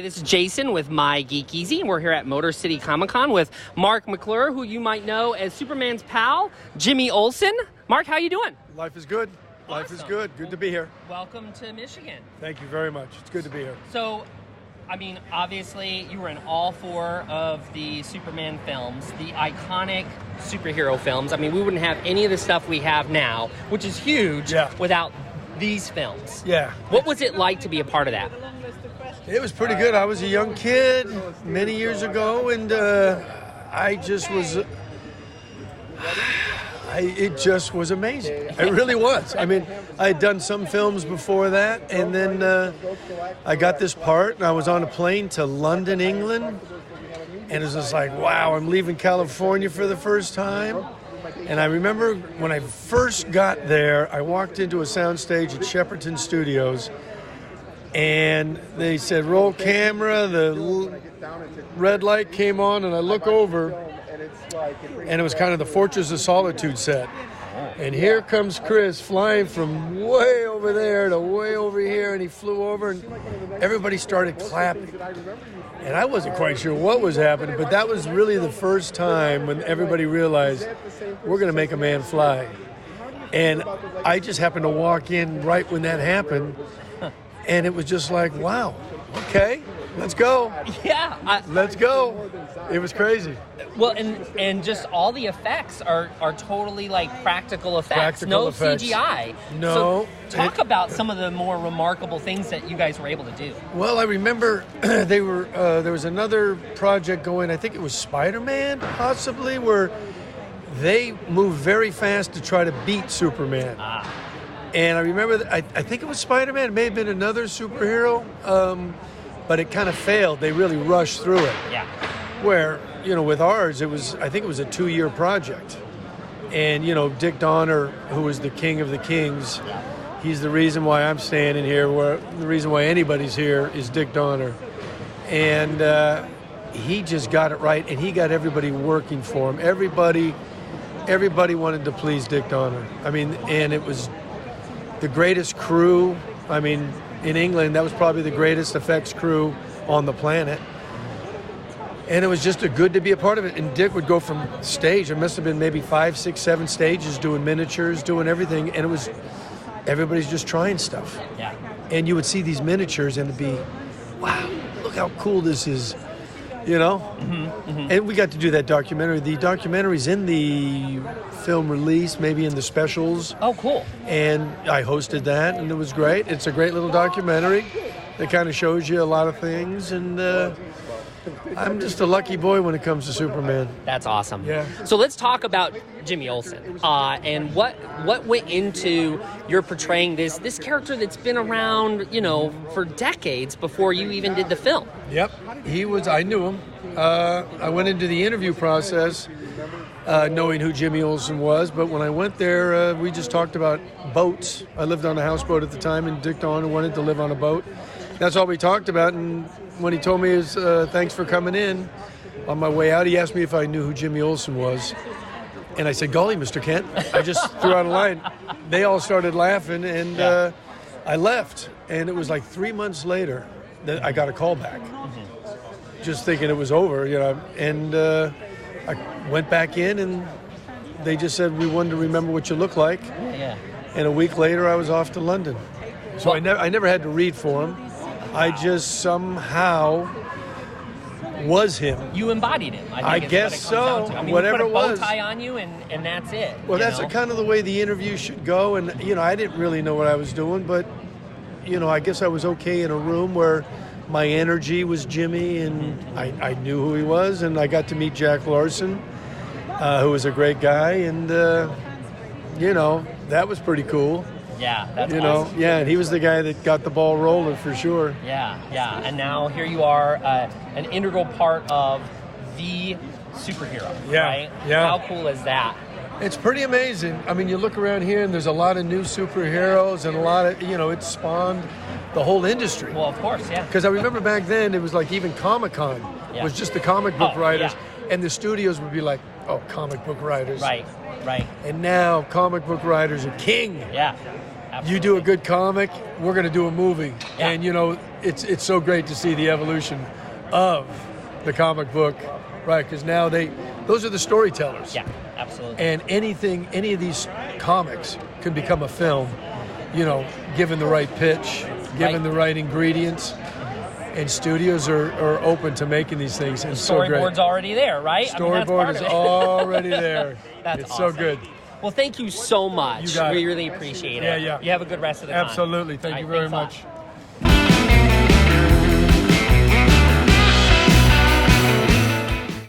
this is Jason with My Geek Easy, and we're here at Motor City Comic Con with Marc McClure, who you might know as Superman's pal, Jimmy Olsen. Marc, how you doing? Life is good. Life is good. Good to be here. Welcome to Michigan. Thank you very much. It's good to be here. So, I mean, obviously, you were in all 4 of the Superman films, the iconic superhero films. I mean, we wouldn't have any of the stuff we have now, which is huge, without these films. Yeah. What was it like to be a part of that? It was pretty good. I was a young kid many years ago, and I just was... it just was amazing. It really was. I mean, I had done some films before that, and then I got this part, and I was on a plane to London, England, and it was just like, wow, I'm leaving California for the first time. And I remember when I first got there, I walked into a soundstage at Shepperton Studios, and they said, roll camera, the red light came on, and I look over, and it was kind of the Fortress of Solitude set. And here comes Chris flying from way over there to way over here, and he flew over, and everybody started clapping. And I wasn't quite sure what was happening, but that was really the first time when everybody realized we're going to make a man fly. And I just happened to walk in right when that happened, and it was just like, wow, okay, let's go. Yeah. Let's go. It was crazy. Well, and just all the effects are totally like practical effects. No CGI. No. So talk about some of the more remarkable things that you guys were able to do. Well, I remember there was another project going, I think it was Spider-Man, possibly, where they moved very fast to try to beat Superman. And I remember, I think it was Spider-Man. It may have been another superhero, but it kind of failed. They really rushed through it. Yeah. Where, with ours, I think it was a 2-year project. And, Dick Donner, who was the king of the kings, he's the reason why I'm standing here, the reason why anybody's here is Dick Donner. And he just got it right, and he got everybody working for him. Everybody wanted to please Dick Donner. I mean, and it was the greatest crew. I mean, in England, that was probably the greatest effects crew on the planet. And it was just good to be a part of it. And Dick would go from stage. There must have been maybe 5, 6, 7 stages doing miniatures, doing everything. And it was, everybody's just trying stuff. Yeah. And you would see these miniatures and it'd be, wow, look how cool this is, And we got to do that documentary. The documentary's in the film release, maybe in the specials. Oh, cool. And I hosted that, and it was great. It's a great little documentary that kind of shows you a lot of things, and I'm just a lucky boy when it comes to Superman. That's awesome. Yeah. So let's talk about Jimmy Olsen and what went into your portraying this character that's been around, for decades before you even did the film. Yep. I knew him. I went into the interview process knowing who Jimmy Olsen was, but when I went there, we just talked about boats. I lived on a houseboat at the time, and Dick Donner wanted to live on a boat. That's all we talked about, and when he told me his thanks for coming in, on my way out, he asked me if I knew who Jimmy Olsen was. And I said, golly, Mr. Kent. I just threw out a line. They all started laughing, and I left. And it was like 3 months later that I got a call back, just thinking it was over, And I went back in, and they just said, we wanted to remember what you look like. Yeah. And a week later, I was off to London. So I never had to read for him. I just somehow was him. You embodied him. I guess so. I mean, whatever you put a it was. bow tie on you, and that's it. Well, that's kind of the way the interview should go. And I didn't really know what I was doing, but I guess I was okay in a room where my energy was Jimmy, and I knew who he was, and I got to meet Jack Larson, who was a great guy, and that was pretty cool. Yeah, that's awesome. Yeah, and he was the guy that got the ball rolling for sure. Yeah. And now here you are, an integral part of the superhero, right? Yeah. How cool is that? It's pretty amazing. I mean, you look around here, and there's a lot of new superheroes, and a lot of, it spawned the whole industry. Well, of course, yeah. Because I remember back then, it was like even Comic-Con was just the comic book writers, and the studios would be like, oh, comic book writers. Right. And now comic book writers are king. Yeah. You do a good comic, we're going to do a movie. Yeah. And, you know, it's so great to see the evolution of the comic book, right? Because now those are the storytellers. Yeah, absolutely. And any of these comics can become a film, you know, given the right pitch, given the right ingredients. And studios are open to making these things. And so great. Storyboard's already there, right? Storyboard is already there. That's it's awesome. so good. Well, thank you so much. You got it. We really appreciate it. Yeah, yeah. You have a good rest of the time. Absolutely. Thank you very Thanks a lot. much.